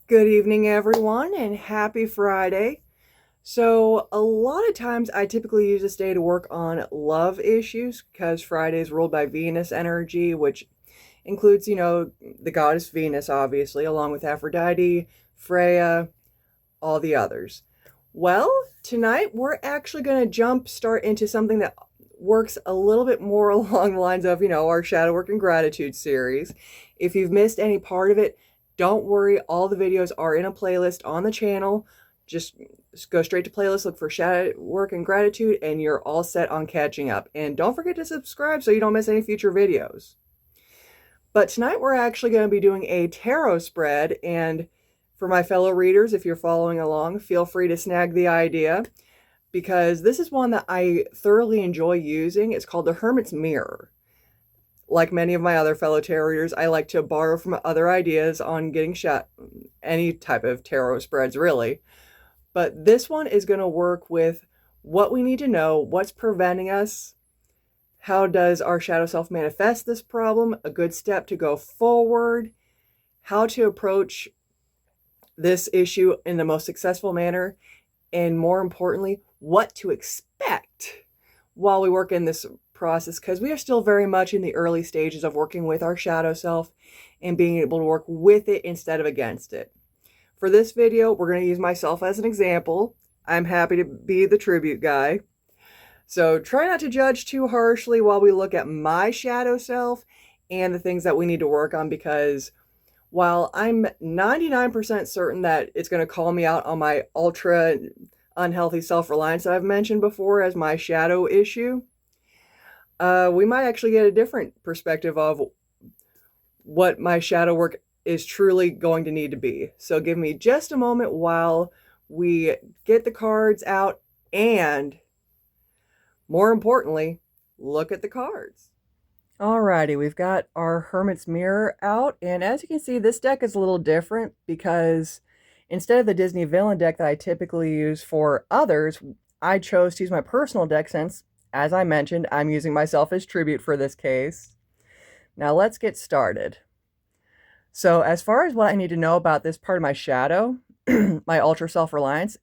Good evening, everyone, and happy Friday. So, a lot of times I typically use this day to work on love issues because Friday is ruled by Venus energy, which includes, the goddess Venus, obviously, along with Aphrodite, Freya, all the others. Well, tonight we're actually going to jump start into something that works a little bit more along the lines of, our Shadow Work and Gratitude series. If you've missed any part of it, don't worry. All the videos are in a playlist on the channel. Just go straight to playlist, look for Shadow Work and Gratitude, and you're all set on catching up. And don't forget to subscribe so you don't miss any future videos. But tonight we're actually going to be doing a tarot spread, and for my fellow readers, if you're following along, feel free to snag the idea, because this is one that I thoroughly enjoy using. It's called the Hermit's Mirror. Like many of my other fellow tarot readers, I like to borrow from other ideas on getting any type of tarot spreads, really. But this one is going to work with what we need to know, what's preventing us, how does our shadow self manifest this problem, a good step to go forward, how to approach this issue in the most successful manner, and more importantly, what to expect while we work in this process, because we are still very much in the early stages of working with our shadow self and being able to work with it instead of against it. For this video, we're going to use myself as an example. I'm happy to be the tribute guy. So try not to judge too harshly while we look at my shadow self and the things that we need to work on, because while I'm 99% certain that it's going to call me out on my ultra unhealthy self-reliance that I've mentioned before as my shadow issue, we might actually get a different perspective of what my shadow work is truly going to need to be. So give me just a moment while we get the cards out and, more importantly, look at the cards. Alrighty, we've got our Hermit's Mirror out, and as you can see, this deck is a little different because instead of the Disney villain deck that I typically use for others, I chose to use my personal deck since, as I mentioned, I'm using myself as tribute for this case. Now let's get started. So as far as what I need to know about this part of my shadow, my ultra self-reliance,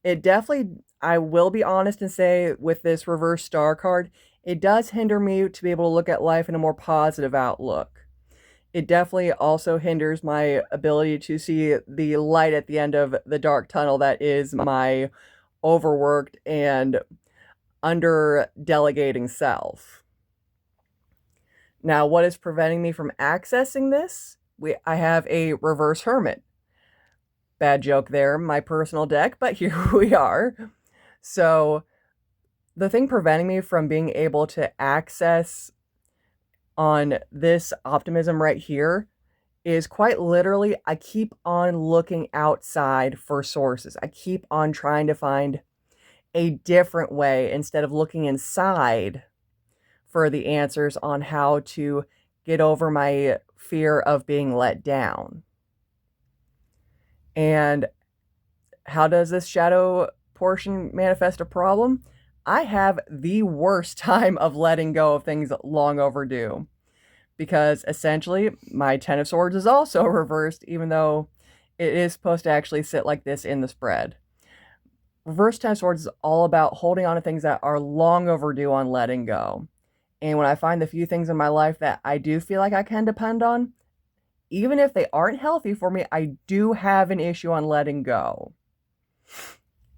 it definitely, I will be honest and say with this reverse star card, it does hinder me to be able to look at life in a more positive outlook. It definitely also hinders my ability to see the light at the end of the dark tunnel that is my overworked and under-delegating self. Now, what is preventing me from accessing this? I have a reverse hermit. Bad joke there, my personal deck, but here we are. So the thing preventing me from being able to access on this optimism right here is quite literally, I keep on looking outside for sources. I keep on trying to find a different way instead of looking inside for the answers on how to get over my fear of being let down. And how does this shadow portion manifest a problem? I have the worst time of letting go of things long overdue, because essentially my Ten of Swords is also reversed, even though it is supposed to actually sit like this in the spread. Reverse Ten of Swords is all about holding on to things that are long overdue on letting go. And when I find the few things in my life that I do feel like I can depend on, even if they aren't healthy for me, I do have an issue on letting go.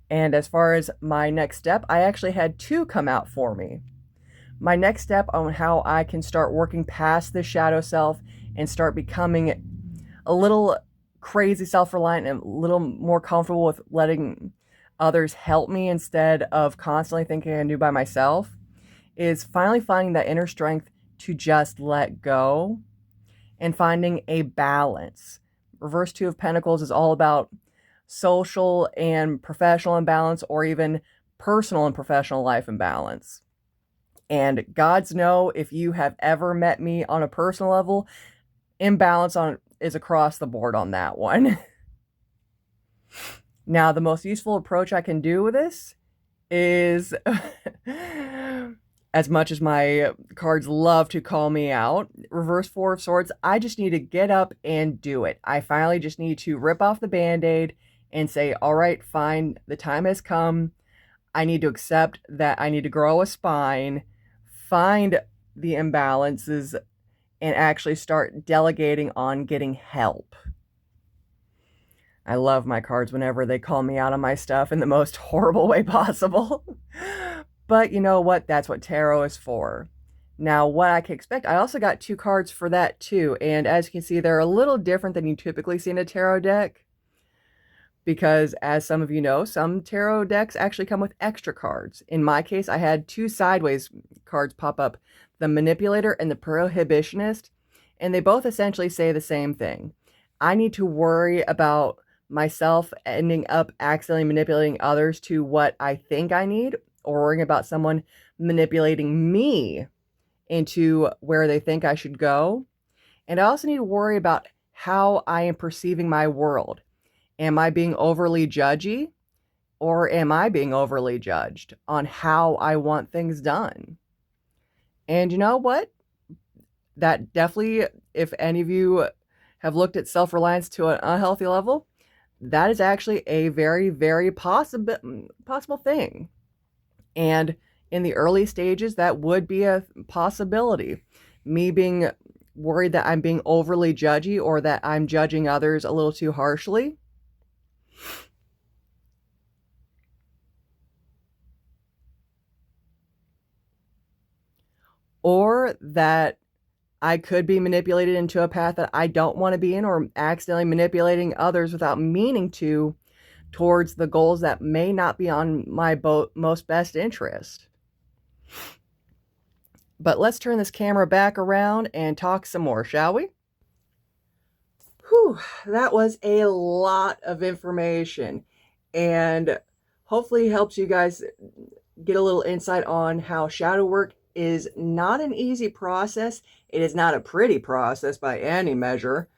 And as far as my next step, I actually had two come out for me. My next step on how I can start working past the shadow self and start becoming a little crazy self-reliant and a little more comfortable with letting others help me instead of constantly thinking I can do by myself, is finally finding that inner strength to just let go and finding a balance. Reverse Two of Pentacles is all about social and professional imbalance, or even personal and professional life imbalance. And gods know, if you have ever met me on a personal level, imbalance is across the board on that one. Now, the most useful approach I can do with this is As much as my cards love to call me out, reverse Four of Swords, I just need to get up and do it. I finally just need to rip off the Band-Aid and say, all right, fine, the time has come. I need to accept that I need to grow a spine, find the imbalances, and actually start delegating on getting help. I love my cards whenever they call me out on my stuff in the most horrible way possible. But you know what? That's what tarot is for. Now, what I can expect, I also got 2 cards for that too. And as you can see, they're a little different than you typically see in a tarot deck. Because as some of you know, some tarot decks actually come with extra cards. In my case, I had 2 sideways cards pop up, the Manipulator and the Prohibitionist. And they both essentially say the same thing. I need to worry about myself ending up accidentally manipulating others to what I think I need, or worrying about someone manipulating me into where they think I should go. And I also need to worry about how I am perceiving my world. Am I being overly judgy, or am I being overly judged on how I want things done? And you know what? That definitely, if any of you have looked at self-reliance to an unhealthy level, that is actually a very, very possible thing. And in the early stages, that would be a possibility. Me being worried that I'm being overly judgy or that I'm judging others a little too harshly. Or that I could be manipulated into a path that I don't want to be in, or accidentally manipulating others without meaning to, towards the goals that may not be on my most best interest. But let's turn this camera back around and talk some more, shall we? Whew, that was a lot of information, and hopefully helps you guys get a little insight on how shadow work is not an easy process. It is not a pretty process by any measure,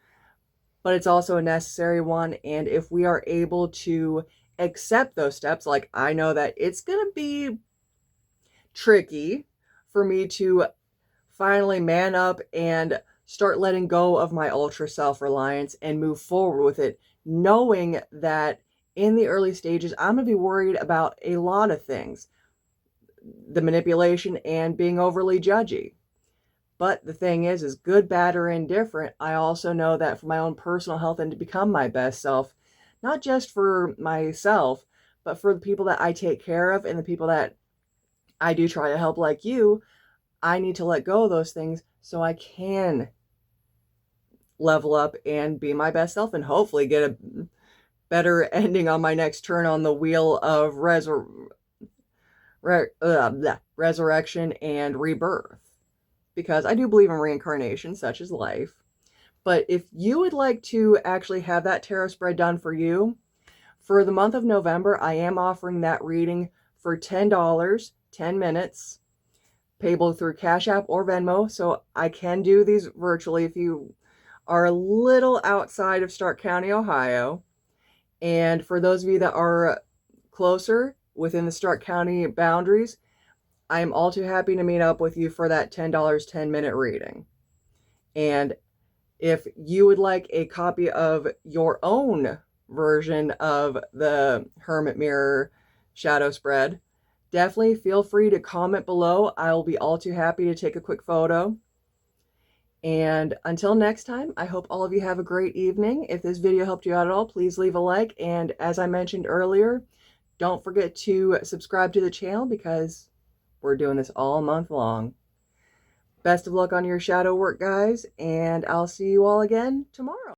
but it's also a necessary one. And if we are able to accept those steps, like I know that it's going to be tricky for me to finally man up and start letting go of my ultra self-reliance and move forward with it, knowing that in the early stages, I'm going to be worried about a lot of things, the manipulation and being overly judgy. But the thing is good, bad, or indifferent, I also know that for my own personal health and to become my best self, not just for myself, but for the people that I take care of and the people that I do try to help, like you, I need to let go of those things so I can level up and be my best self and hopefully get a better ending on my next turn on the wheel of resurrection and rebirth. Because I do believe in reincarnation, such as life. But if you would like to actually have that tarot spread done for you, for the month of November, I am offering that reading for $10, 10 minutes, payable through CashApp or Venmo. So I can do these virtually if you are a little outside of Stark County, Ohio. And for those of you that are closer within the Stark County boundaries, I am all too happy to meet up with you for that $10, 10-minute reading. And if you would like a copy of your own version of the Hermit Mirror Shadow Spread, definitely feel free to comment below. I will be all too happy to take a quick photo. And until next time, I hope all of you have a great evening. If this video helped you out at all, please leave a like. And as I mentioned earlier, don't forget to subscribe to the channel because we're doing this all month long. Best of luck on your shadow work, guys, and I'll see you all again tomorrow.